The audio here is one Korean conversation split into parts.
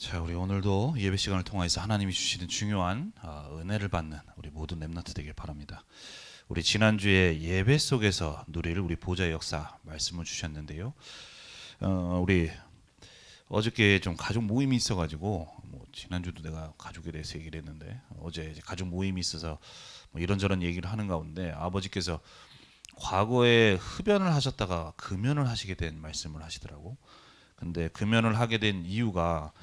자, 우리 오늘도 예배 시간을 통해서 하나님이 주시는 중요한 은혜를 받는 우리 모든 렘넌트 되길 바랍니다. 우리 지난주에 예배 속에서 누릴 우리 보좌의 역사 말씀을 주셨는데요. 우리 어저께 좀 가족 모임이 있어가지고 지난주도 내가 가족에 대해서 얘기를 했는데 어제 이제 가족 모임이 있어서 이런저런 얘기를 하는 가운데 아버지께서 과거에 흡연을 하셨다가 금연을 하시게 된 말씀을 하시더라고. 근데 금연을 하게 된 이유가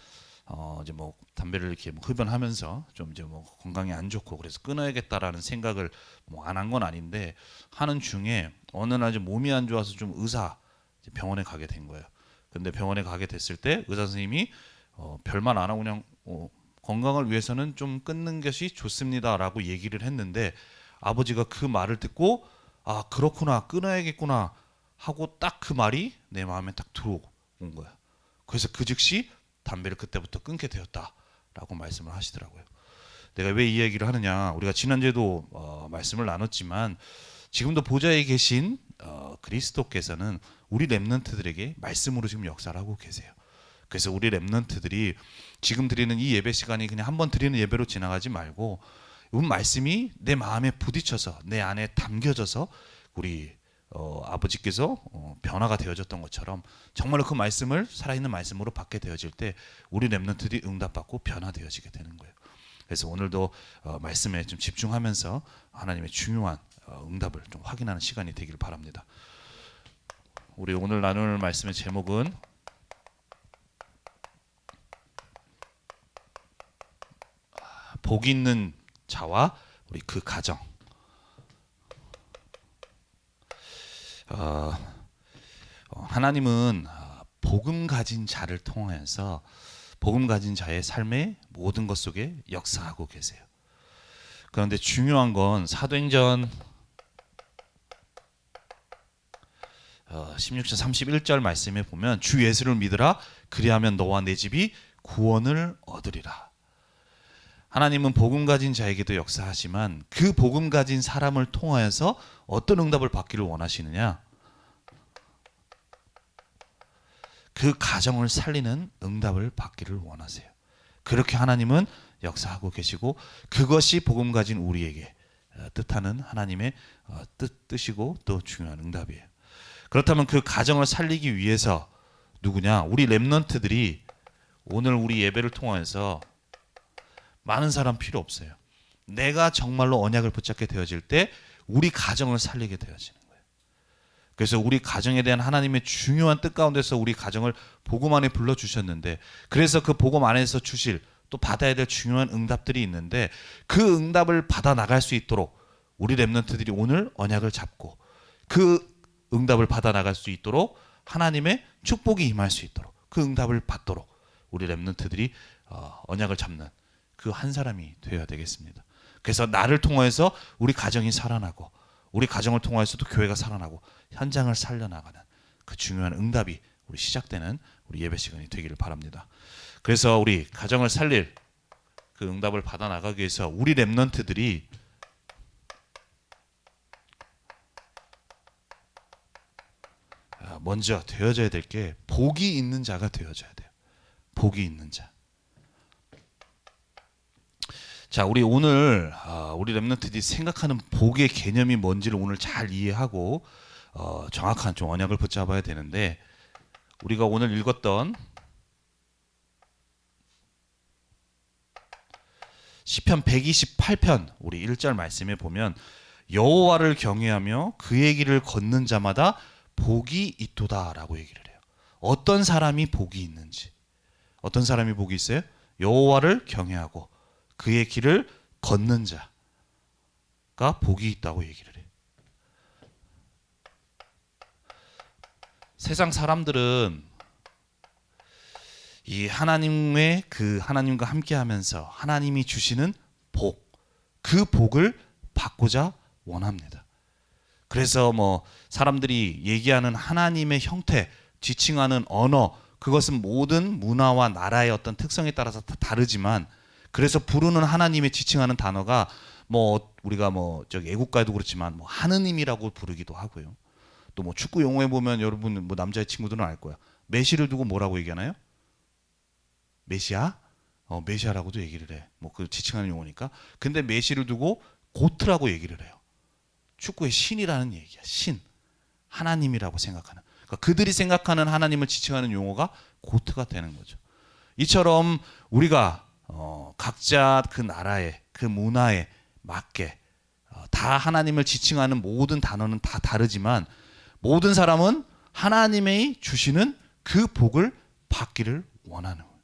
이제 담배를 이렇게 흡연하면서 좀 이제 건강에 안 좋고 그래서 끊어야겠다라는 생각을 안 한 건 아닌데 하는 중에 어느 날 이제 몸이 안 좋아서 좀 병원에 가게 된 거예요. 근데 병원에 가게 됐을 때 의사 선생님이 별말 안 하고 그냥 건강을 위해서는 좀 끊는 것이 좋습니다라고 얘기를 했는데 아버지가 그 말을 듣고 아 그렇구나 끊어야겠구나 하고 딱 그 말이 내 마음에 딱 들어온 거야. 그래서 그 즉시 담배를 그때부터 끊게 되었다라고 말씀을 하시더라고요. 내가 왜 이 얘기를 하느냐? 우리가 지난주에도 말씀을 나눴지만 지금도 보좌에 계신 그리스도께서는 우리 렘넌트들에게 말씀으로 지금 역사를 하고 계세요. 그래서 우리 렘넌트들이 지금 드리는 이 예배 시간이 그냥 한번 드리는 예배로 지나가지 말고 이 말씀이 내 마음에 부딪혀서 내 안에 담겨져서 우리 아버지께서 변화가 되어졌던 것처럼 정말로 그 말씀을 살아있는 말씀으로 받게 되어질 때 우리 렘넌트들이 응답받고 변화되어지게 되는 거예요. 그래서 오늘도 말씀에 좀 집중하면서 하나님의 중요한 응답을 좀 확인하는 시간이 되기를 바랍니다. 우리 오늘 나눌 말씀의 제목은 복 있는 자와 우리 그 가정. 하나님은 복음 가진 자를 통해서 복음 가진 자의 삶의 모든 것 속에 역사하고 계세요. 그런데 중요한 건 사도행전 16장 31절 말씀에 보면 주 예수를 믿으라 그리하면 너와 내 집이 구원을 얻으리라. 하나님은 복음 가진 자에게도 역사하지만 그 복음 가진 사람을 통하여서 어떤 응답을 받기를 원하시느냐? 그 가정을 살리는 응답을 받기를 원하세요. 그렇게 하나님은 역사하고 계시고 그것이 복음 가진 우리에게 뜻하는 하나님의 뜻이고 또 중요한 응답이에요. 그렇다면 그 가정을 살리기 위해서 누구냐? 우리 렘넌트들이 오늘 우리 예배를 통해서 많은 사람 필요 없어요. 내가 정말로 언약을 붙잡게 되어질 때 우리 가정을 살리게 되어지는 거예요. 그래서 우리 가정에 대한 하나님의 중요한 뜻 가운데서 우리 가정을 복음 안에 불러주셨는데 그래서 그 복음 안에서 주실 또 받아야 될 중요한 응답들이 있는데 그 응답을 받아 나갈 수 있도록 우리 렘넌트들이 오늘 언약을 잡고 그 응답을 받아 나갈 수 있도록 하나님의 축복이 임할 수 있도록 그 응답을 받도록 우리 렘넌트들이 언약을 잡는 그 한 사람이 되어야 되겠습니다. 그래서 나를 통해서 우리 가정이 살아나고 우리 가정을 통해서도 교회가 살아나고 현장을 살려나가는 그 중요한 응답이 우리 시작되는 우리 예배 시간이 되기를 바랍니다. 그래서 우리 가정을 살릴 그 응답을 받아 나가기 위해서 우리 렘넌트들이 먼저 되어져야 될 게 복이 있는 자가 되어져야 돼요. 복이 있는 자. 자, 우리 오늘 우리 렘넌트들이 생각하는 복의 개념이 뭔지를 오늘 잘 이해하고 정확한 좀 언약을 붙잡아야 되는데 우리가 오늘 읽었던 시편 128편 우리 1절 말씀에 보면 여호와를 경외하며 그의 길을 걷는 자마다 복이 있도다라고 얘기를 해요. 어떤 사람이 복이 있는지. 어떤 사람이 복이 있어요? 여호와를 경외하고 그의 길을 걷는 자가 복이 있다고 얘기를 해요. 세상 사람들은 이 하나님의 그 하나님과 함께하면서 하나님이 주시는 복, 그 복을 받고자 원합니다. 그래서 사람들이 얘기하는 하나님의 형태, 지칭하는 언어, 그것은 모든 문화와 나라의 어떤 특성에 따라서 다 다르지만 그래서 부르는 하나님의 지칭하는 단어가 우리가 저기 애국가에도 그렇지만 하느님이라고 부르기도 하고요. 또 축구 용어에 보면 여러분 남자의 친구들은 알 거야. 메시를 두고 뭐라고 얘기하나요? 메시아, 메시아라고도 얘기를 해. 뭐 그 지칭하는 용어니까. 근데 메시를 두고 고트라고 얘기를 해요. 축구의 신이라는 얘기야. 신, 하나님이라고 생각하는. 그러니까 그들이 생각하는 하나님을 지칭하는 용어가 고트가 되는 거죠. 이처럼 우리가 각자 그 나라에 그 문화에 맞게 다 하나님을 지칭하는 모든 단어는 다 다르지만 모든 사람은 하나님의 주시는 그 복을 받기를 원하는 거예요.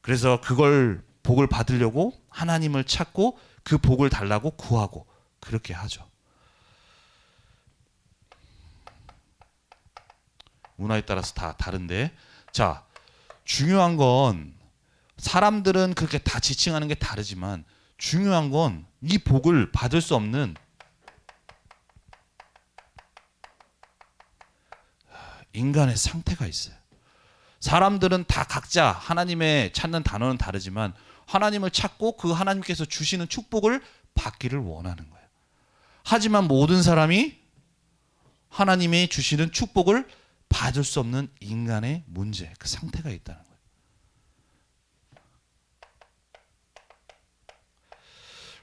그래서 그걸 복을 받으려고 하나님을 찾고 그 복을 달라고 구하고 그렇게 하죠. 문화에 따라서 다 다른데, 자, 중요한 건 사람들은 그렇게 다 지칭하는 게 다르지만 중요한 건 이 복을 받을 수 없는 인간의 상태가 있어요. 사람들은 다 각자 하나님의 찾는 단어는 다르지만 하나님을 찾고 그 하나님께서 주시는 축복을 받기를 원하는 거예요. 하지만 모든 사람이 하나님의 주시는 축복을 받을 수 없는 인간의 문제, 그 상태가 있다는 거예요.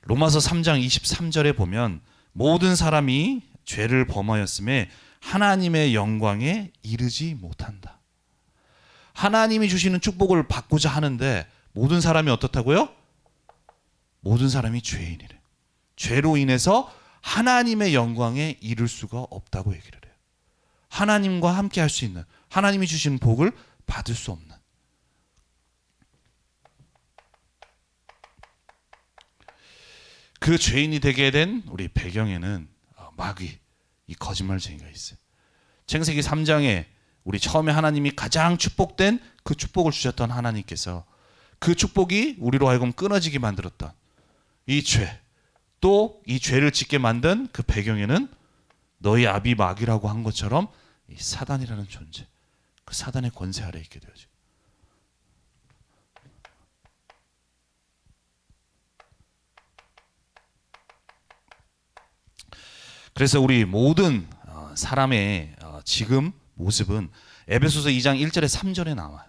로마서 3장 23절에 보면 모든 사람이 죄를 범하였음에 하나님의 영광에 이르지 못한다. 하나님이 주시는 축복을 받고자 하는데 모든 사람이 어떻다고요? 모든 사람이 죄인이래. 죄로 인해서 하나님의 영광에 이를 수가 없다고 얘기를 해요. 하나님과 함께 할 수 있는, 하나님이 주시는 복을 받을 수 없는. 그 죄인이 되게 된 우리 배경에는 마귀, 이 거짓말쟁이가 있어요. 창세기 3장에 우리 처음에 하나님이 가장 축복된 그 축복을 주셨던 하나님께서 그 축복이 우리로 하여금 끊어지게 만들었던 이 죄, 또 이 죄를 짓게 만든 그 배경에는 너희 아비 마귀라고 한 것처럼 이 사단이라는 존재, 그 사단의 권세 아래 있게 되어지고, 그래서 우리 모든 사람의 지금 모습은 에베소서 2장 1절에 3절에 나와요.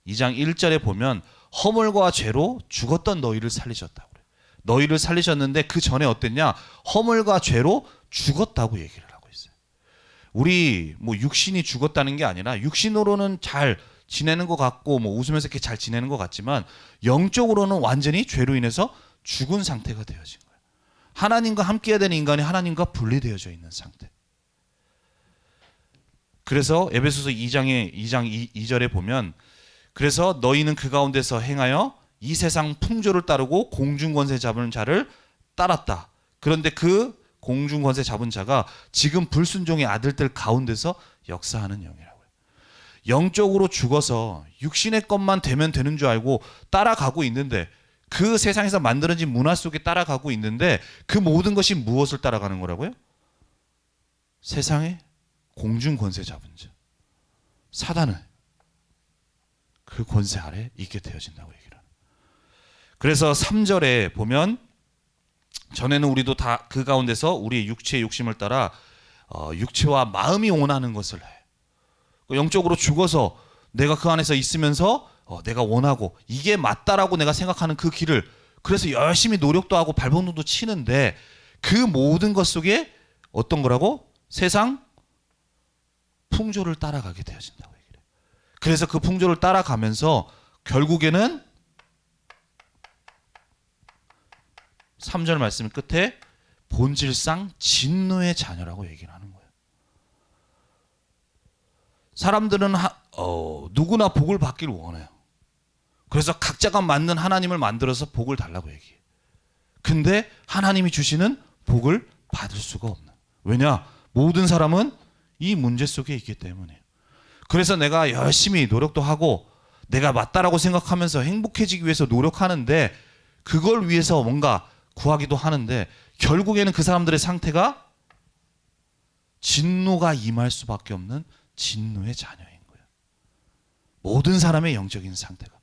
2장 1절에 보면 허물과 죄로 죽었던 너희를 살리셨다고 그래요. 너희를 살리셨는데 그 전에 어땠냐? 허물과 죄로 죽었다고 얘기를 하고 있어요. 우리 뭐 육신이 죽었다는 게 아니라 육신으로는 잘 지내는 것 같고 뭐 웃으면서 이렇게 잘 지내는 것 같지만 영적으로는 완전히 죄로 인해서 죽은 상태가 되어진 거예요. 하나님과 함께 해야 되는 인간이 하나님과 분리되어져 있는 상태. 그래서 에베소서 2장 2절에 보면 그래서 너희는 그 가운데서 행하여 이 세상 풍조를 따르고 공중권세 잡은 자를 따랐다. 그런데 그 공중권세 잡은 자가 지금 불순종의 아들들 가운데서 역사하는 영이라고 해요. 영적으로 죽어서 육신의 것만 되면 되는 줄 알고 따라가고 있는데 그 세상에서 만들어진 문화 속에 따라가고 있는데 그 모든 것이 무엇을 따라가는 거라고요? 세상의 공중 권세 잡은 자, 사단은 그 권세 아래 있게 되어진다고 얘기를 합니다. 그래서 3절에 보면 전에는 우리도 다 그 가운데서 우리의 육체의 욕심을 따라 육체와 마음이 원하는 것을 해. 영적으로 죽어서 내가 그 안에서 있으면서 내가 원하고 이게 맞다라고 내가 생각하는 그 길을 그래서 열심히 노력도 하고 발버둥도 치는데 그 모든 것 속에 어떤 거라고? 세상 풍조를 따라가게 되어진다고 얘기해요. 그래서 그 풍조를 따라가면서 결국에는 3절 말씀 끝에 본질상 진노의 자녀라고 얘기를 하는 거예요. 사람들은 누구나 복을 받기를 원해요. 그래서 각자가 맞는 하나님을 만들어서 복을 달라고 얘기해요. 근데 하나님이 주시는 복을 받을 수가 없는. 왜냐? 모든 사람은 이 문제 속에 있기 때문이에요. 그래서 내가 열심히 노력도 하고 내가 맞다라고 생각하면서 행복해지기 위해서 노력하는데 그걸 위해서 뭔가 구하기도 하는데 결국에는 그 사람들의 상태가 진노가 임할 수밖에 없는 진노의 자녀인 거예요. 모든 사람의 영적인 상태가.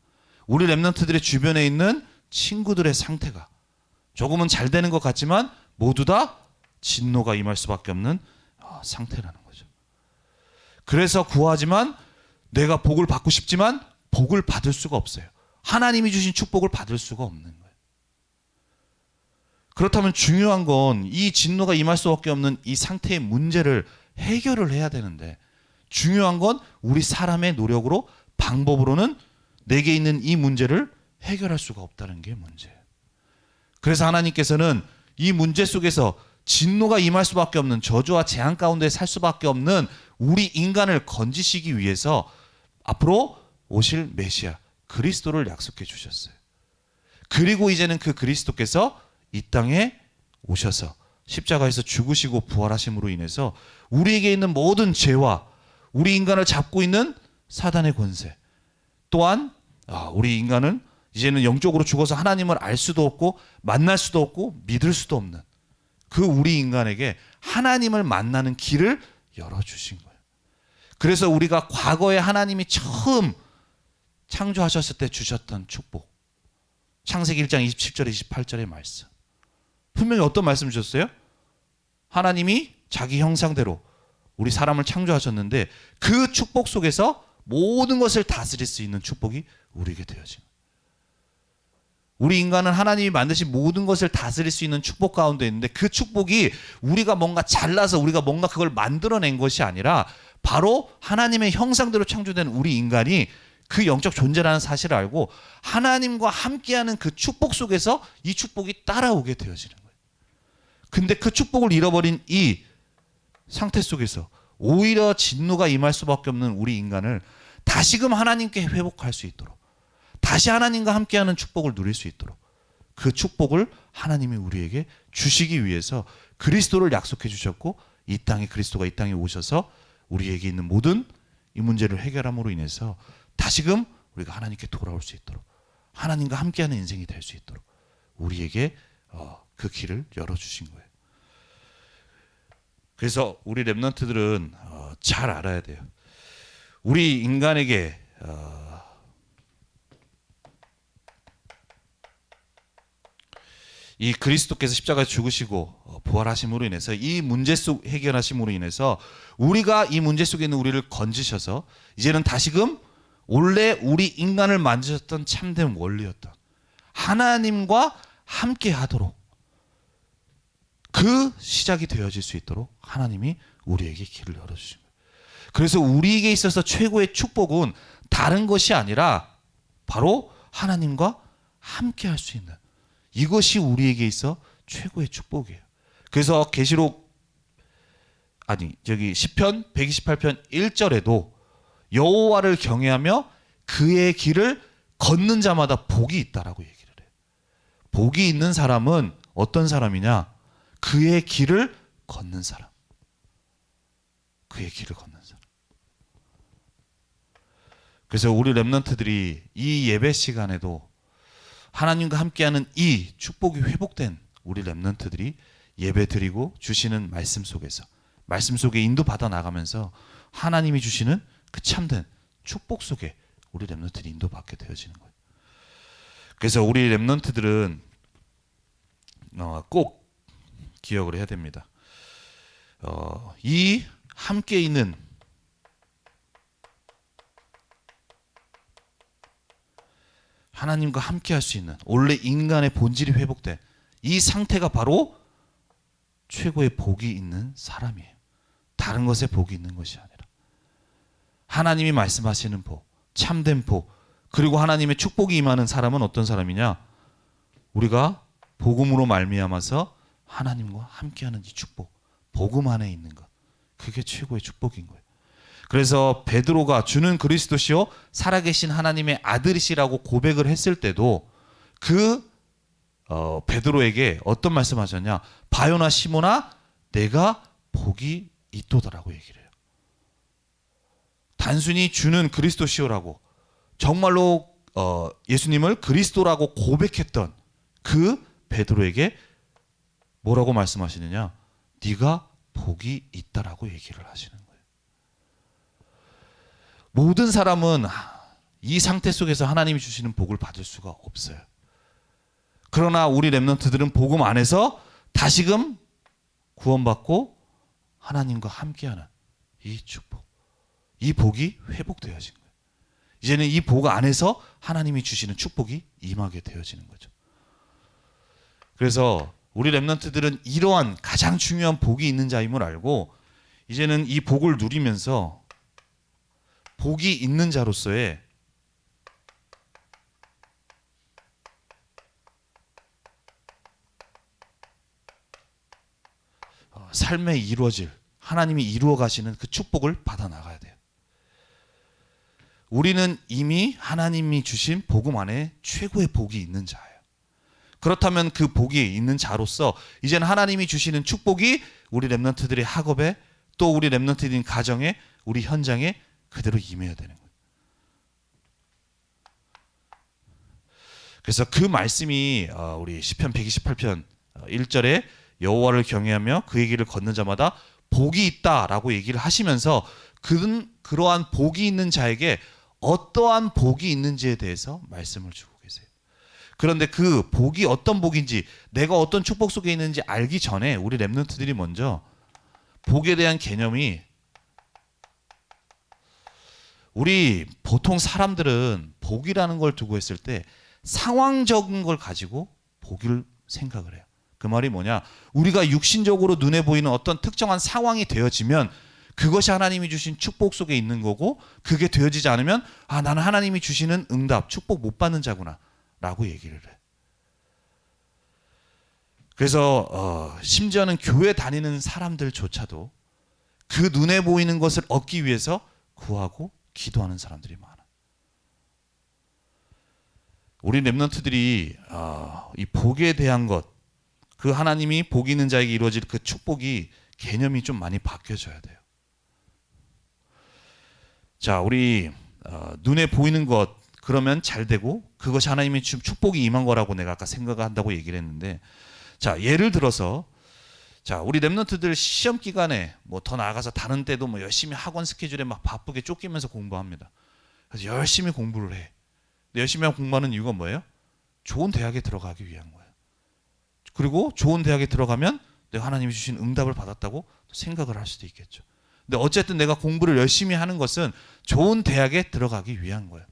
우리 렘넌트들의 주변에 있는 친구들의 상태가 조금은 잘 되는 것 같지만 모두 다 진노가 임할 수밖에 없는 상태라는 거죠. 그래서 구하지만 내가 복을 받고 싶지만 복을 받을 수가 없어요. 하나님이 주신 축복을 받을 수가 없는 거예요. 그렇다면 중요한 건 이 진노가 임할 수밖에 없는 이 상태의 문제를 해결을 해야 되는데, 중요한 건 우리 사람의 노력으로, 방법으로는 내게 있는 이 문제를 해결할 수가 없다는 게 문제예요. 그래서 하나님께서는 이 문제 속에서 진노가 임할 수밖에 없는, 저주와 재앙 가운데 살 수밖에 없는 우리 인간을 건지시기 위해서 앞으로 오실 메시아 그리스도를 약속해 주셨어요. 그리고 이제는 그 그리스도께서 이 땅에 오셔서 십자가에서 죽으시고 부활하심으로 인해서 우리에게 있는 모든 죄와 우리 인간을 잡고 있는 사단의 권세, 또한 우리 인간은 이제는 영적으로 죽어서 하나님을 알 수도 없고 만날 수도 없고 믿을 수도 없는 그 우리 인간에게 하나님을 만나는 길을 열어주신 거예요. 그래서 우리가 과거에 하나님이 처음 창조하셨을 때 주셨던 축복, 창세기 1장 27절 28절의 말씀, 분명히 어떤 말씀 주셨어요? 하나님이 자기 형상대로 우리 사람을 창조하셨는데 그 축복 속에서 모든 것을 다스릴 수 있는 축복이 우리에게 되어진 거예요. 우리 인간은 하나님이 만드신 모든 것을 다스릴 수 있는 축복 가운데 있는데, 그 축복이 우리가 뭔가 잘나서 우리가 뭔가 그걸 만들어낸 것이 아니라 바로 하나님의 형상대로 창조된 우리 인간이 그 영적 존재라는 사실을 알고 하나님과 함께하는 그 축복 속에서 이 축복이 따라오게 되어지는 거예요. 근데 그 축복을 잃어버린 이 상태 속에서 오히려 진노가 임할 수밖에 없는 우리 인간을 다시금 하나님께 회복할 수 있도록, 다시 하나님과 함께하는 축복을 누릴 수 있도록, 그 축복을 하나님이 우리에게 주시기 위해서 그리스도를 약속해 주셨고, 이 땅에 그리스도가 이 땅에 오셔서 우리에게 있는 모든 이 문제를 해결함으로 인해서 다시금 우리가 하나님께 돌아올 수 있도록, 하나님과 함께하는 인생이 될 수 있도록 우리에게 그 길을 열어주신 거예요. 그래서 우리 렘넌트들은 잘 알아야 돼요. 우리 인간에게 이 그리스도께서 십자가에 죽으시고 부활하심으로 인해서 이 문제 속 해결하심으로 인해서 우리가 이 문제 속에 있는 우리를 건지셔서 이제는 다시금 원래 우리 인간을 만드셨던 참된 원리였던 하나님과 함께 하도록, 그 시작이 되어질 수 있도록 하나님이 우리에게 길을 열어주신 거예요. 그래서 우리에게 있어서 최고의 축복은 다른 것이 아니라 바로 하나님과 함께 할 수 있는, 이것이 우리에게 있어 최고의 축복이에요. 그래서 시편 128편 1절에도 여호와를 경외하며 그의 길을 걷는 자마다 복이 있다라고 얘기를 해요. 복이 있는 사람은 어떤 사람이냐? 그의 길을 걷는 사람. 그의 길을 걷는 사람. 그래서 우리 렘넌트들이 이 예배 시간에도 하나님과 함께하는 이 축복이 회복된 우리 렘넌트들이 예배 드리고 주시는 말씀 속에서, 말씀 속에 인도받아 나가면서 하나님이 주시는 그 참된 축복 속에 우리 렘넌트들이 인도받게 되어지는 거예요. 그래서 우리 렘넌트들은 꼭 기억을 해야 됩니다. 이 함께 있는 하나님과 함께 할 수 있는 원래 인간의 본질이 회복된 이 상태가 바로 최고의 복이 있는 사람이에요. 다른 것에 복이 있는 것이 아니라 하나님이 말씀하시는 복, 참된 복, 그리고 하나님의 축복이 임하는 사람은 어떤 사람이냐? 우리가 복음으로 말미암아서 하나님과 함께하는 이 축복, 복음 안에 있는 것, 그게 최고의 축복인 거예요. 그래서 베드로가 주는 그리스도시요 살아계신 하나님의 아들이시라고 고백을 했을 때도 그 베드로에게 어떤 말씀하셨냐? 바요나 시몬아, 내가 복이 있도다라고 얘기를 해요. 단순히 주는 그리스도시요라고 정말로 예수님을 그리스도라고 고백했던 그 베드로에게 뭐라고 말씀하시느냐? 네가 복이 있다라고 얘기를 하시는 거예요. 모든 사람은 이 상태 속에서 하나님이 주시는 복을 받을 수가 없어요. 그러나 우리 렘넌트들은 복음 안에서 다시금 구원받고 하나님과 함께하는 이 축복, 이 복이 회복되어진 거예요. 이제는 이 복 안에서 하나님이 주시는 축복이 임하게 되어지는 거죠. 그래서 우리 렘넌트들은 이러한 가장 중요한 복이 있는 자임을 알고 이제는 이 복을 누리면서 복이 있는 자로서의 삶에 이루어질 하나님이 이루어 가시는 그 축복을 받아 나가야 돼요. 우리는 이미 하나님이 주신 복음 안에 최고의 복이 있는 자예요. 그렇다면 그 복이 있는 자로서 이제는 하나님이 주시는 축복이 우리 렘넌트들의 학업에 또 우리 렘넌트들인 가정에 우리 현장에 그대로 임해야 되는 거예요. 그래서 그 말씀이 우리 시편 128편 1절에 여호와를 경외하며 그의 길을 걷는 자마다 복이 있다라고 얘기를 하시면서 그는 그러한 복이 있는 자에게 어떠한 복이 있는지에 대해서 말씀을 주고 계세요. 그런데 그 복이 어떤 복인지 내가 어떤 축복 속에 있는지 알기 전에 우리 렘넌트들이 먼저 복에 대한 개념이 우리 보통 사람들은 복이라는 걸 두고 했을 때 상황적인 걸 가지고 복을 생각을 해요. 그 말이 뭐냐? 우리가 육신적으로 눈에 보이는 어떤 특정한 상황이 되어지면 그것이 하나님이 주신 축복 속에 있는 거고 그게 되어지지 않으면 나는 하나님이 주시는 응답, 축복 못 받는 자구나 라고 얘기를 해. 그래서 심지어는 교회 다니는 사람들조차도 그 눈에 보이는 것을 얻기 위해서 구하고 기도하는 사람들이 많아. 우리 렘넌트들이 이 복에 대한 것, 그 하나님이 복 있는 자에게 이루어질 그 축복이 개념이 좀 많이 바뀌어져야 돼요. 자, 우리 눈에 보이는 것 그러면 잘 되고 그것이 하나님의 축복이 임한 거라고 내가 아까 생각한다고 얘기를 했는데, 자, 예를 들어서 자, 우리 렘넌트들 시험 기간에 뭐 더 나아가서 다른 때도 뭐 열심히 학원 스케줄에 막 바쁘게 쫓기면서 공부합니다. 그래서 열심히 공부를 해. 근데 열심히 공부하는 이유가 뭐예요? 좋은 대학에 들어가기 위한 거예요. 그리고 좋은 대학에 들어가면 내가 하나님이 주신 응답을 받았다고 생각을 할 수도 있겠죠. 근데 어쨌든 내가 공부를 열심히 하는 것은 좋은 대학에 들어가기 위한 거예요.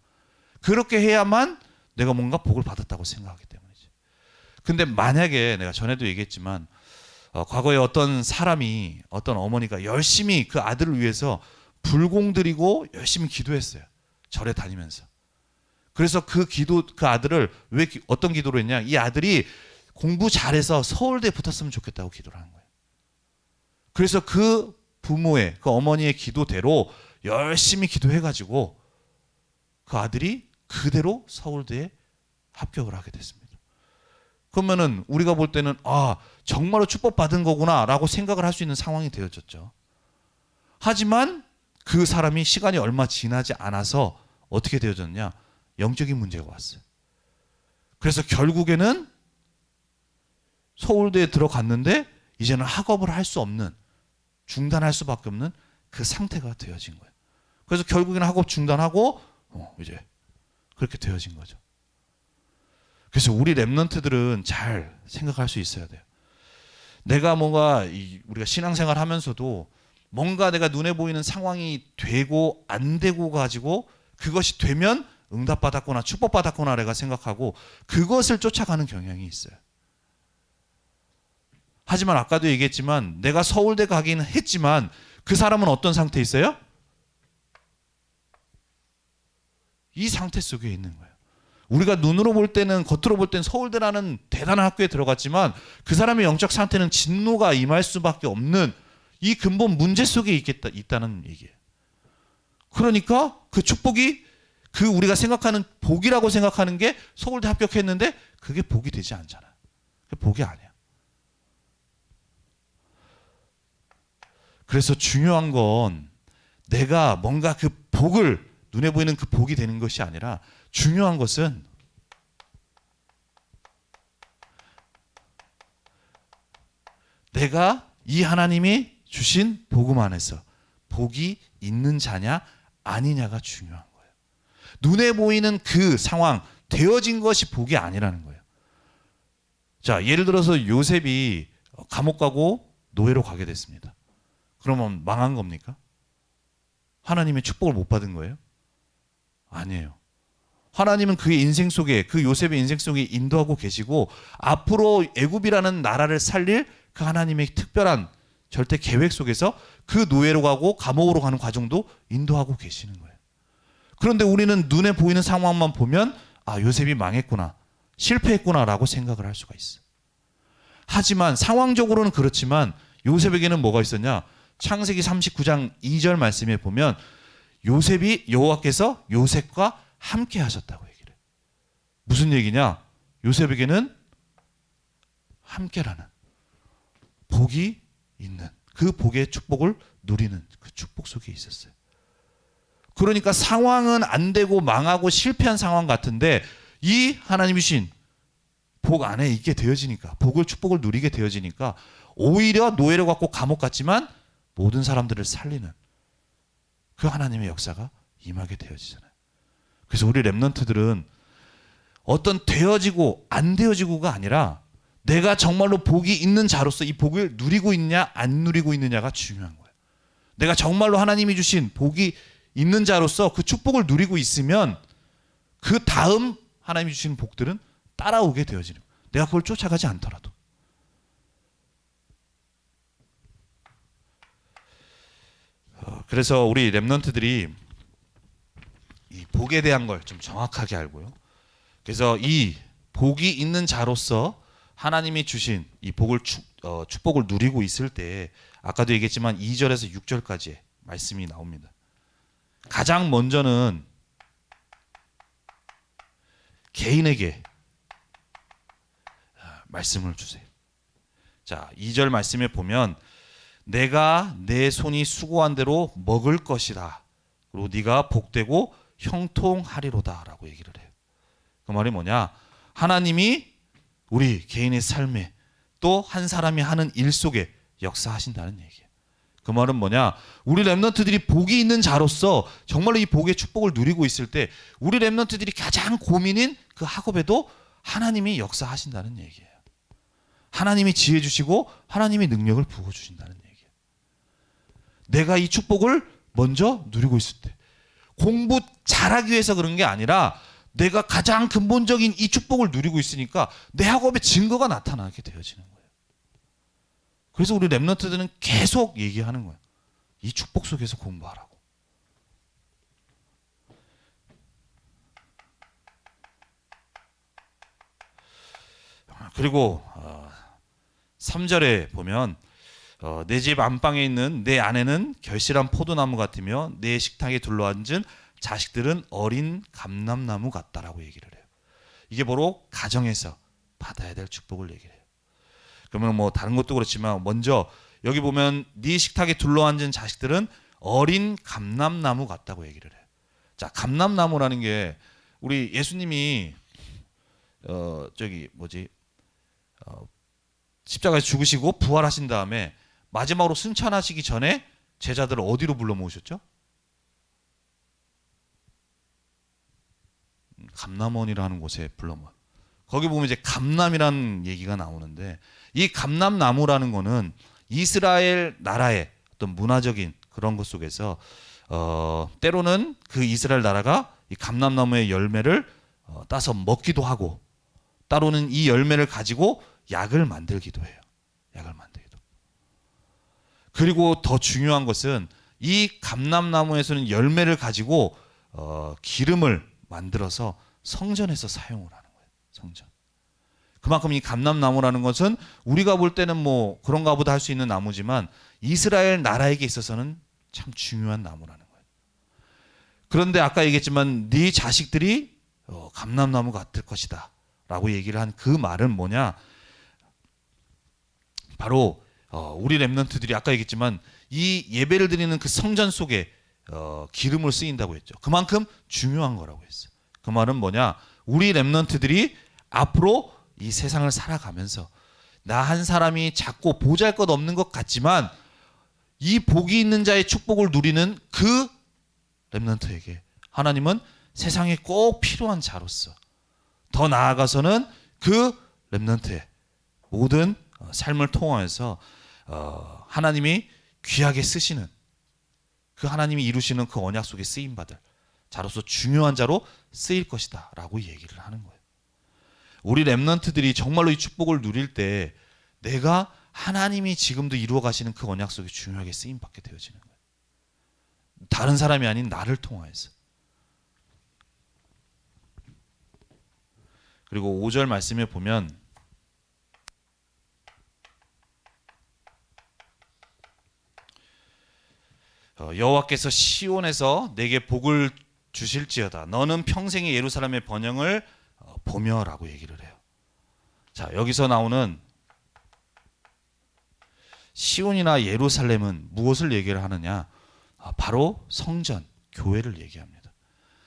그렇게 해야만 내가 뭔가 복을 받았다고 생각하기 때문이지. 근데 만약에 내가 전에도 얘기했지만 과거에 어떤 사람이 어떤 어머니가 열심히 그 아들을 위해서 불공 드리고 열심히 기도했어요. 절에 다니면서. 그래서 그 아들을 왜 어떤 기도를 했냐? 이 아들이 공부 잘해서 서울대에 붙었으면 좋겠다고 기도를 한 거예요. 그래서 그 부모의 그 어머니의 기도대로 열심히 기도해가지고 그 아들이 그대로 서울대에 합격을 하게 됐습니다. 그러면은 우리가 볼 때는 정말로 축복받은 거구나라고 생각을 할 수 있는 상황이 되어졌죠. 하지만 그 사람이 시간이 얼마 지나지 않아서 어떻게 되어졌냐? 영적인 문제가 왔어요. 그래서 결국에는 서울대에 들어갔는데 이제는 학업을 할 수 없는, 중단할 수밖에 없는 그 상태가 되어진 거예요. 그래서 결국에는 학업 중단하고 이제 그렇게 되어진 거죠. 그래서 우리 렘넌트들은 잘 생각할 수 있어야 돼요. 내가 뭔가 우리가 신앙생활 하면서도 뭔가 내가 눈에 보이는 상황이 되고 안 되고 가지고 그것이 되면 응답받았구나, 축복받았구나 내가 생각하고 그것을 쫓아가는 경향이 있어요. 하지만 아까도 얘기했지만 내가 서울대 가기는 했지만 그 사람은 어떤 상태에 있어요? 이 상태 속에 있는 거예요. 우리가 눈으로 볼 때는, 겉으로 볼 때는 서울대라는 대단한 학교에 들어갔지만 그 사람의 영적 상태는 진노가 임할 수밖에 없는 이 근본 문제 속에 있다는 얘기예요. 그러니까 그 축복이 그 우리가 생각하는 복이라고 생각하는 게 서울대 합격했는데 그게 복이 되지 않잖아요. 그게 복이 아니야. 그래서 중요한 건 내가 뭔가 그 복을, 눈에 보이는 그 복이 되는 것이 아니라 중요한 것은 내가 이 하나님이 주신 복음 안에서 복이 있는 자냐 아니냐가 중요한 거예요. 눈에 보이는 그 상황, 되어진 것이 복이 아니라는 거예요. 자, 예를 들어서 요셉이 감옥 가고 노예로 가게 됐습니다. 그러면 망한 겁니까? 하나님의 축복을 못 받은 거예요? 아니에요. 하나님은 그의 인생 속에, 그 요셉의 인생 속에 인도하고 계시고 앞으로 애굽이라는 나라를 살릴 그 하나님의 특별한 절대 계획 속에서 그 노예로 가고 감옥으로 가는 과정도 인도하고 계시는 거예요. 그런데 우리는 눈에 보이는 상황만 보면 아, 요셉이 망했구나, 실패했구나라고 생각을 할 수가 있어. 하지만 상황적으로는 그렇지만 요셉에게는 뭐가 있었냐? 창세기 39장 2절 말씀에 보면 요셉이 여호와께서 요셉과 함께 하셨다고 얘기를 해요. 무슨 얘기냐? 요셉에게는 함께라는 복이 있는, 그 복의 축복을 누리는 그 축복 속에 있었어요. 그러니까 상황은 안 되고 망하고 실패한 상황 같은데 이 하나님이 주신 복 안에 있게 되어지니까, 복을, 축복을 누리게 되어지니까 오히려 노예로 갖고 감옥 갔지만 모든 사람들을 살리는 그 하나님의 역사가 임하게 되어지잖아요. 그래서 우리 렘넌트들은 어떤 되어지고 안 되어지고가 아니라 내가 정말로 복이 있는 자로서 이 복을 누리고 있냐 안 누리고 있느냐가 중요한 거예요. 내가 정말로 하나님이 주신 복이 있는 자로서 그 축복을 누리고 있으면 그 다음 하나님이 주신 복들은 따라오게 되어지는 거예요. 내가 그걸 쫓아가지 않더라도. 그래서 우리 렘넌트들이 이 복에 대한 걸 좀 정확하게 알고요. 그래서 이 복이 있는 자로서 하나님이 주신 이 복을 축복을 누리고 있을 때 아까도 얘기했지만 2절에서 6절까지 말씀이 나옵니다. 가장 먼저는 개인에게 말씀을 주세요. 자, 2절 말씀에 보면 내가 내 손이 수고한 대로 먹을 것이다. 그리고 네가 복되고 형통하리로다 라고 얘기를 해요. 그 말이 뭐냐? 하나님이 우리 개인의 삶에 또 한 사람이 하는 일 속에 역사하신다는 얘기예요. 그 말은 뭐냐? 우리 렘넌트들이 복이 있는 자로서 정말로 이 복의 축복을 누리고 있을 때 우리 렘넌트들이 가장 고민인 그 학업에도 하나님이 역사하신다는 얘기예요. 하나님이 지혜 주시고 하나님이 능력을 부어주신다는 얘기예요. 내가 이 축복을 먼저 누리고 있을 때 공부 잘하기 위해서 그런 게 아니라 내가 가장 근본적인 이 축복을 누리고 있으니까 내 학업에 증거가 나타나게 되어지는 거예요. 그래서 우리 렘넌트들은 계속 얘기하는 거예요. 이 축복 속에서 공부하라고. 그리고 3절에 보면 내 집 안방에 있는 내 아내는 결실한 포도나무 같으며 내 식탁에 둘러앉은 자식들은 어린 감람나무 같다라고 얘기를 해요. 이게 바로 가정에서 받아야 될 축복을 얘기를 해요. 그러면 뭐 다른 것도 그렇지만 먼저 여기 보면 네 식탁에 둘러앉은 자식들은 어린 감람나무 같다고 얘기를 해요. 자, 감람나무라는 게 우리 예수님이 십자가에서 죽으시고 부활하신 다음에 마지막으로 승천하시기 전에 제자들을 어디로 불러 모으셨죠? 감람원이라는 곳에 불러 모아. 거기 보면 이제 감람이라는 얘기가 나오는데 이 감람나무라는 거는 이스라엘 나라의 어떤 문화적인 그런 것 속에서 때로는 그 이스라엘 나라가 이 감람나무의 열매를 따서 먹기도 하고 따로는 이 열매를 가지고 약을 만들기도 해요. 약을 만들기도. 그리고 더 중요한 것은 이 감람나무에서는 열매를 가지고 기름을 만들어서 성전에서 사용을 하는 거예요. 성전. 그만큼 이 감람나무라는 것은 우리가 볼 때는 뭐 그런가 보다 할 수 있는 나무지만 이스라엘 나라에게 있어서는 참 중요한 나무라는 거예요. 그런데 아까 얘기했지만 네 자식들이 감람나무 같을 것이다 라고 얘기를 한 그 말은 뭐냐? 바로 우리 렘넌트들이 아까 얘기했지만 이 예배를 드리는 그 성전 속에 기름을 쓰인다고 했죠. 그만큼 중요한 거라고 했어요. 그 말은 뭐냐? 우리 렘넌트들이 앞으로 이 세상을 살아가면서 나 한 사람이 작고 보잘것없는 것 같지만 이 복이 있는 자의 축복을 누리는 그 렘넌트에게 하나님은 세상에 꼭 필요한 자로서 더 나아가서는 그 렘넌트의 모든 삶을 통하여서 하나님이 귀하게 쓰시는 그 하나님이 이루시는 그 언약 속에 쓰임받을 자로서 중요한 자로 쓰일 것이다 라고 얘기를 하는 거예요. 우리 렘넌트들이 정말로 이 축복을 누릴 때 내가 하나님이 지금도 이루어 가시는 그 언약 속에 중요하게 쓰임받게 되어지는 거예요. 다른 사람이 아닌 나를 통하여서. 그리고 5절 말씀에 보면 여호와께서 시온에서 내게 복을 주실지어다. 너는 평생의 예루살렘의 번영을 보며라고 얘기를 해요. 자, 여기서 나오는 시온이나 예루살렘은 무엇을 얘기를 하느냐? 바로 성전, 교회를 얘기합니다.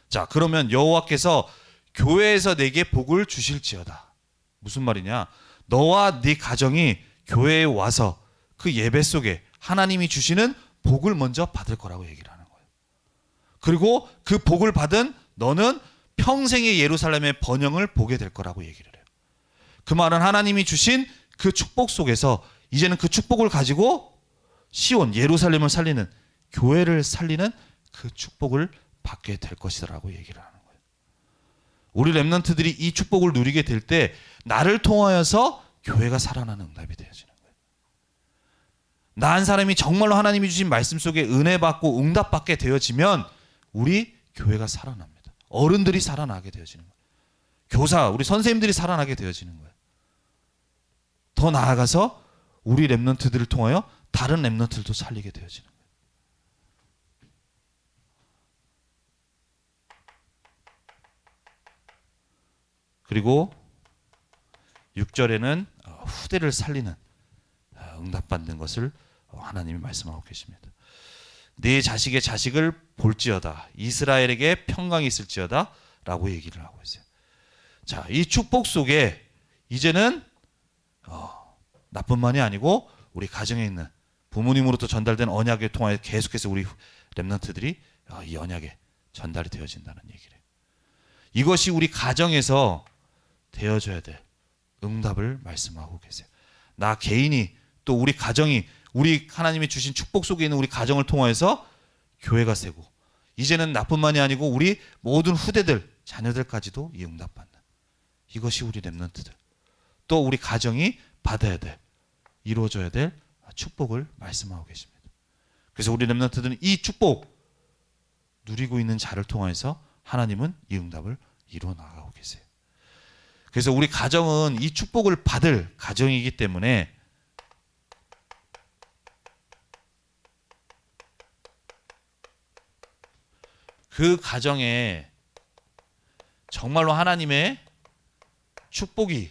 자, 그러면 여호와께서 교회에서 내게 복을 주실지어다. 무슨 말이냐? 너와 네 가정이 교회에 와서 그 예배 속에 하나님이 주시는 복을 먼저 받을 거라고 얘기를 하는 거예요. 그리고 그 복을 받은 너는 평생의 예루살렘의 번영을 보게 될 거라고 얘기를 해요. 그 말은 하나님이 주신 그 축복 속에서 이제는 그 축복을 가지고 시온, 예루살렘을 살리는, 교회를 살리는 그 축복을 받게 될 것이라고 얘기를 하는 거예요. 우리 렘넌트들이 이 축복을 누리게 될 때 나를 통하여서 교회가 살아나는 응답이 되어지는 거예요. 나 한 사람이 정말로 하나님이 주신 말씀 속에 은혜 받고 응답 받게 되어지면 우리 교회가 살아납니다. 어른들이 살아나게 되어지는 거예요. 교사, 우리 선생님들이 살아나게 되어지는 거예요. 더 나아가서 우리 렘넌트들을 통하여 다른 렘넌트들도 살리게 되어지는 거예요. 그리고 6절에는 후대를 살리는 응답받는 것을 하나님이 말씀하고 계십니다. 네 자식의 자식을 볼지어다. 이스라엘에게 평강이 있을지어다 라고 얘기를 하고 있어요. 자, 이 축복 속에 이제는 나뿐만이 아니고 우리 가정에 있는 부모님으로부터 전달된 언약을 통하여 계속해서 우리 렘넌트들이 이 언약에 전달이 되어진다는 얘기를 해요. 이것이 우리 가정에서 되어져야 될 응답을 말씀하고 계세요. 나 개인이 또 우리 가정이 우리 하나님이 주신 축복 속에 있는 우리 가정을 통해서 교회가 세고 이제는 나뿐만이 아니고 우리 모든 후대들, 자녀들까지도 이 응답받는 이것이 우리 렘넌트들 또 우리 가정이 받아야 될 이루어져야 될 축복을 말씀하고 계십니다. 그래서 우리 렘넌트들은 이 축복 누리고 있는 자를 통해서 하나님은 이 응답을 이루어 나가고 계세요. 그래서 우리 가정은 이 축복을 받을 가정이기 때문에 그 가정에 정말로 하나님의 축복이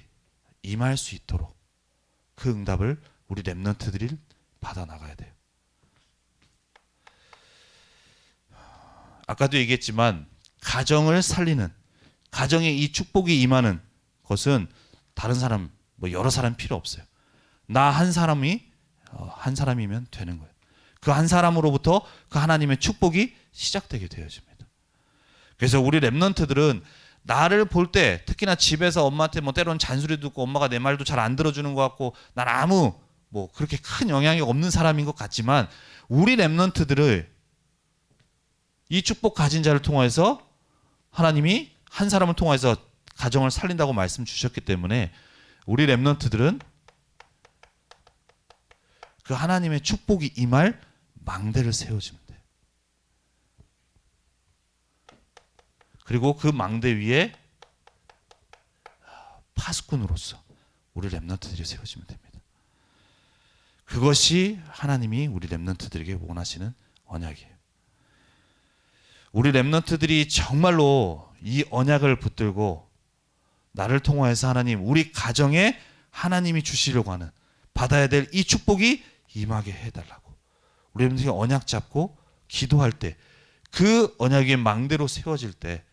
임할 수 있도록 그 응답을 우리 렘넌트들이 받아 나가야 돼요. 아까도 얘기했지만 가정을 살리는 가정에 이 축복이 임하는 것은 다른 사람 뭐 여러 사람 필요 없어요. 나 한 사람이 한 사람이면 되는 거예요. 그 한 사람으로부터 그 하나님의 축복이 시작되게 되어집니다. 그래서 우리 렘넌트들은 나를 볼 때 특히나 집에서 엄마한테 뭐 때로는 잔소리 듣고 엄마가 내 말도 잘 안 들어주는 것 같고 난 아무 뭐 그렇게 큰 영향이 없는 사람인 것 같지만 우리 렘넌트들을 이 축복 가진 자를 통해서 하나님이 한 사람을 통해서 가정을 살린다고 말씀 주셨기 때문에 우리 렘넌트들은 그 하나님의 축복이 임할 망대를 세워주면 돼요. 그리고 그 망대 위에 파수꾼으로서 우리 렘넌트들이 세워지면 됩니다. 그것이 하나님이 우리 렘넌트들에게 원하시는 언약이에요. 우리 렘넌트들이 정말로 이 언약을 붙들고 나를 통하여서 하나님 우리 가정에 하나님이 주시려고 하는 받아야 될 이 축복이 임하게 해달라고 우리 렘넌트가 언약 잡고 기도할 때 그 언약의 망대로 세워질 때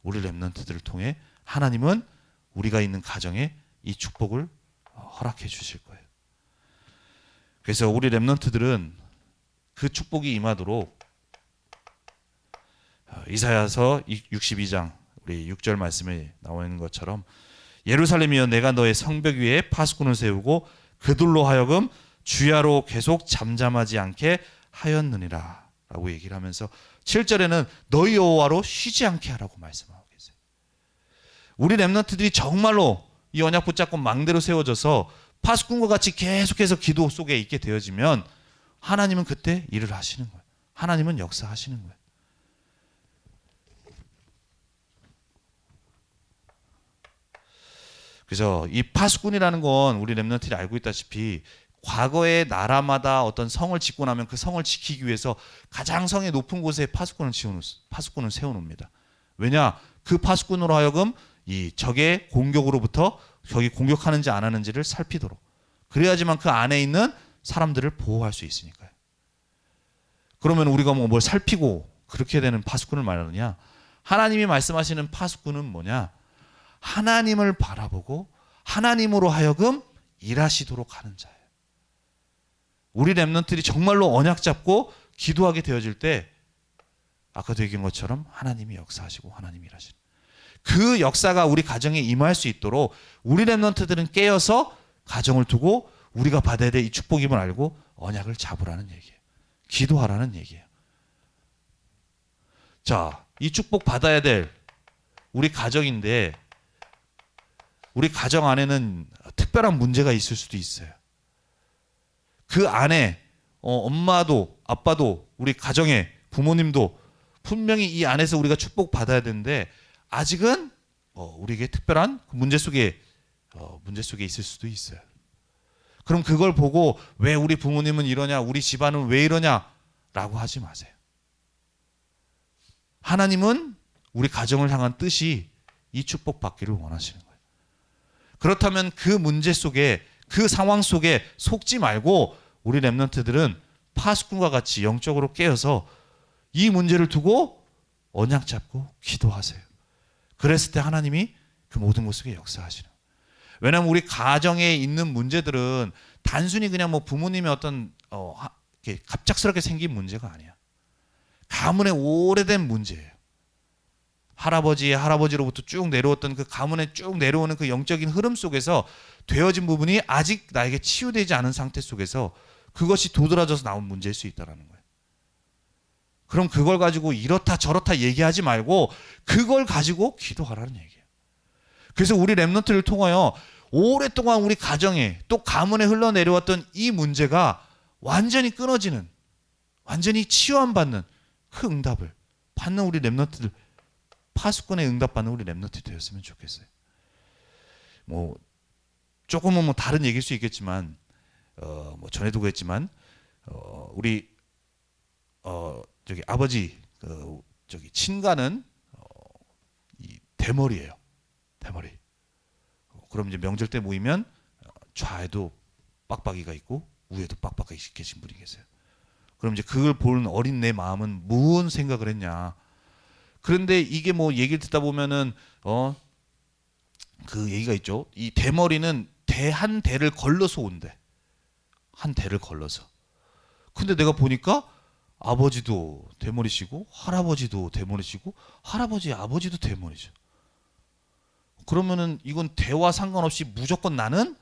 우리 렘넌트들을 통해 하나님은 우리가 있는 가정에 이 축복을 허락해 주실 거예요. 그래서 우리 렘넌트들은 그 축복이 임하도록 이사야서 62장 우리 6절 말씀에 나와 있는 것처럼 예루살렘이여 내가 너의 성벽 위에 파수꾼을 세우고 그들로 하여금 주야로 계속 잠잠하지 않게 하였느니라 라고 얘기를 하면서 7절에는 너희 여호와로 쉬지 않게 하라고 말씀하고 계세요. 우리 렘넌트들이 정말로 이 언약 붙잡고 망대로 세워져서 파수꾼과 같이 계속해서 기도 속에 있게 되어지면 하나님은 그때 일을 하시는 거예요. 하나님은 역사하시는 거예요. 그래서 이 파수꾼이라는 건 우리 렘넌트들이 알고 있다시피 과거의 나라마다 어떤 성을 짓고 나면 그 성을 지키기 위해서 가장 성의 높은 곳에 파수꾼을 세워놓습니다. 왜냐? 그 파수꾼으로 하여금 이 적의 공격으로부터 적이 공격하는지 안 하는지를 살피도록, 그래야지만 그 안에 있는 사람들을 보호할 수 있으니까요. 그러면 우리가 뭘 살피고 그렇게 되는 파수꾼을 말하느냐? 하나님이 말씀하시는 파수꾼은 뭐냐? 하나님을 바라보고 하나님으로 하여금 일하시도록 하는 자예요. 우리 렘넌트들이 정말로 언약 잡고 기도하게 되어질 때 아까도 얘기한 것처럼 하나님이 역사하시고 하나님이 일하시는 그 역사가 우리 가정에 임할 수 있도록 우리 렘넌트들은 깨어서 가정을 두고 우리가 받아야 될 이 축복임을 알고 언약을 잡으라는 얘기예요. 기도하라는 얘기예요. 자, 이 축복 받아야 될 우리 가정인데 우리 가정 안에는 특별한 문제가 있을 수도 있어요. 그 안에 엄마도 아빠도 우리 가정의 부모님도 분명히 이 안에서 우리가 축복 받아야 되는데 아직은 우리에게 특별한 문제 속에 있을 수도 있어요. 그럼 그걸 보고 왜 우리 부모님은 이러냐, 우리 집안은 왜 이러냐라고 하지 마세요. 하나님은 우리 가정을 향한 뜻이 이 축복 받기를 원하시는 거예요. 그렇다면 그 문제 속에 그 상황 속에 속지 말고 우리 렘넌트들은 파수꾼과 같이 영적으로 깨어서 이 문제를 두고 언약 잡고 기도하세요. 그랬을 때 하나님이 그 모든 것 속에 역사하시는 거예요. 왜냐하면 우리 가정에 있는 문제들은 단순히 그냥 부모님의 어떤 갑작스럽게 생긴 문제가 아니야. 가문의 오래된 문제예요. 할아버지로부터 쭉 내려왔던 그 가문에 쭉 내려오는 그 영적인 흐름 속에서 되어진 부분이 아직 나에게 치유되지 않은 상태 속에서 그것이 도드라져서 나온 문제일 수 있다는 거예요. 그럼 그걸 가지고 이렇다 저렇다 얘기하지 말고 그걸 가지고 기도하라는 얘기예요. 그래서 우리 렘넌트를 통하여 오랫동안 우리 가정에 또 가문에 흘러내려왔던 이 문제가 완전히 끊어지는, 완전히 치유함받는 그 응답을 받는 우리 렘넌트들, 파수꾼의 응답받는 우리 렘넌트 되었으면 좋겠어요. 조금은 다른 얘기일 수 있겠지만 전에도 그랬지만 우리 저기 아버지 저기 친가는 이 대머리예요. 대머리. 그럼 이제 명절 때 모이면 좌에도 빡빡이가 있고 우에도 빡빡이 계신 분이 계세요. 그럼 이제 그걸 보는 어린 내 마음은 무슨 생각을 했냐? 그런데 이게 얘기를 듣다 보면은 그 얘기가 있죠. 이 대머리는 한 대를 걸러서 온대. 한 대를 걸러서. 근데 내가 보니까 아버지도 대머리시고 할아버지도 대머리시고 할아버지 아버지도 대머리죠. 그러면은 이건 대와 상관없이 무조건 나는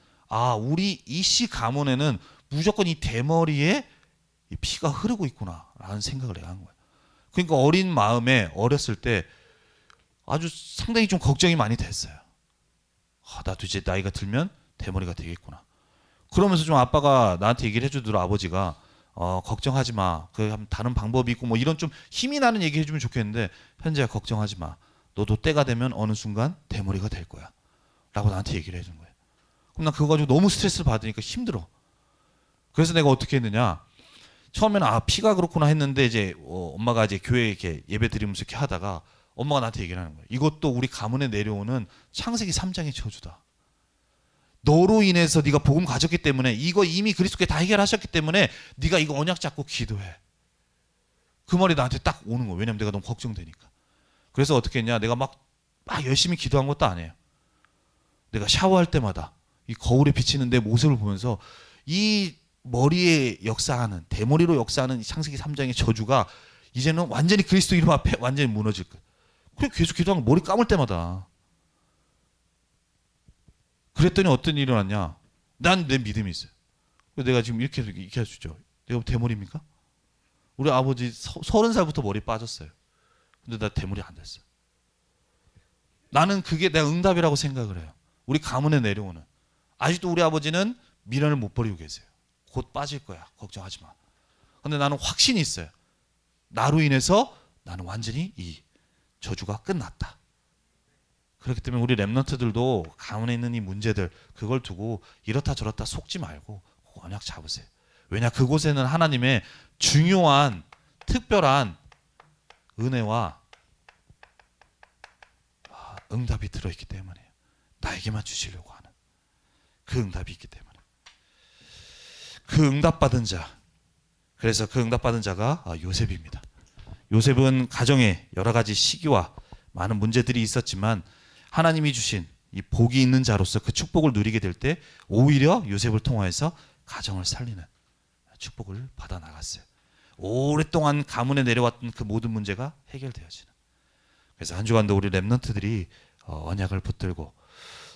우리 이씨 가문에는 무조건 이 대머리에 이 피가 흐르고 있구나라는 생각을 내가 한 거예요. 그러니까 어린 마음에 어렸을 때 아주 상당히 좀 걱정이 많이 됐어요. 나도 이제 나이가 들면 대머리가 되겠구나. 그러면서 좀 아빠가 나한테 얘기를 해주더라. 아버지가 걱정하지 마. 다른 방법이 있고 이런 좀 힘이 나는 얘기 해주면 좋겠는데 현재야 걱정하지 마. 너도 때가 되면 어느 순간 대머리가 될 거야. 라고 나한테 얘기를 해준 거예요. 그럼 난 그거 가지고 너무 스트레스를 받으니까 힘들어. 그래서 내가 어떻게 했느냐. 처음에는 피가 그렇구나 했는데 이제 엄마가 이제 교회에 이렇게 예배 드리면서 이렇게 하다가 엄마가 나한테 얘기를 하는 거예요. 이것도 우리 가문에 내려오는 창세기 3장의 저주다. 너로 인해서 네가 복음 가졌기 때문에 이거 이미 그리스도께 다 해결하셨기 때문에 네가 이거 언약 잡고 기도해. 그 말이 나한테 딱 오는 거예요. 왜냐면 내가 너무 걱정되니까. 그래서 어떻게 했냐. 내가 막 열심히 기도한 것도 아니에요. 내가 샤워할 때마다 이 거울에 비치는 내 모습을 보면서 이 머리에 역사하는 대머리로 역사하는 창세기 3장의 저주가 이제는 완전히 그리스도 이름 앞에 완전히 무너질 거예요. 그냥 계속 기도하고 머리 감을 때마다. 그랬더니 어떤 일이 일어났냐. 난 내 믿음이 있어요. 내가 지금 이렇게 해주죠. 내가 대머리입니까? 우리 아버지 30살부터 머리 빠졌어요. 근데 나 대물이 안 됐어요. 나는 그게 내 응답이라고 생각을 해요. 우리 가문에 내려오는. 아직도 우리 아버지는 미련을 못 버리고 계세요. 곧 빠질 거야. 걱정하지 마. 근데 나는 확신이 있어요. 나로 인해서 나는 완전히 이 저주가 끝났다. 그렇기 때문에 우리 렘넌트들도 가문에 있는 이 문제들 그걸 두고 이렇다 저렇다 속지 말고 언약 잡으세요. 왜냐 그곳에는 하나님의 중요한 특별한 은혜와 응답이 들어있기 때문이에요. 나에게만 주시려고 하는 그 응답이 있기 때문에 그 응답받은 자, 그래서 그 응답받은 자가 요셉입니다. 요셉은 가정에 여러 가지 시기와 많은 문제들이 있었지만 하나님이 주신 이 복이 있는 자로서 그 축복을 누리게 될 때 오히려 요셉을 통하여서 가정을 살리는 축복을 받아 나갔어요. 오랫동안 가문에 내려왔던 그 모든 문제가 해결되어지는. 그래서 한 주간도 우리 렘넌트들이 언약을 붙들고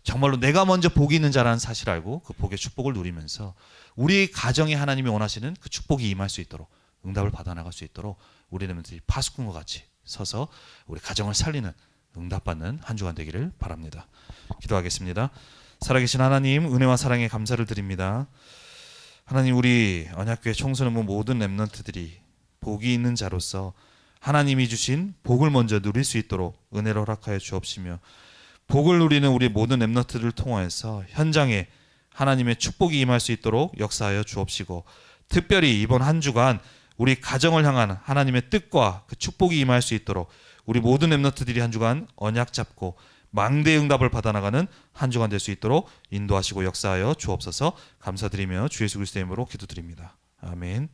정말로 내가 먼저 복이 있는 자라는 사실을 알고 그 복의 축복을 누리면서 우리 가정에 하나님이 원하시는 그 축복이 임할 수 있도록 응답을 받아 나갈 수 있도록 우리 렘넌트들이 파수꾼과 같이 서서 우리 가정을 살리는 응답받는 한 주간 되기를 바랍니다. 기도하겠습니다. 살아계신 하나님, 은혜와 사랑에 감사를 드립니다. 하나님, 우리 언약교회 청소년부 모든 렘넌트들이 복이 있는 자로서 하나님이 주신 복을 먼저 누릴 수 있도록 은혜를 허락하여 주옵시며 복을 누리는 우리 모든 렘넌트들을 통하여서 현장에 하나님의 축복이 임할 수 있도록 역사하여 주옵시고 특별히 이번 한 주간 우리 가정을 향한 하나님의 뜻과 그 축복이 임할 수 있도록 우리 모든 렘넌트들이 한 주간 언약 잡고 망대의 응답을 받아나가는 한 주간 될 수 있도록 인도하시고 역사하여 주옵소서. 감사드리며 주 예수 그리스도의 이름으로 기도드립니다. 아멘.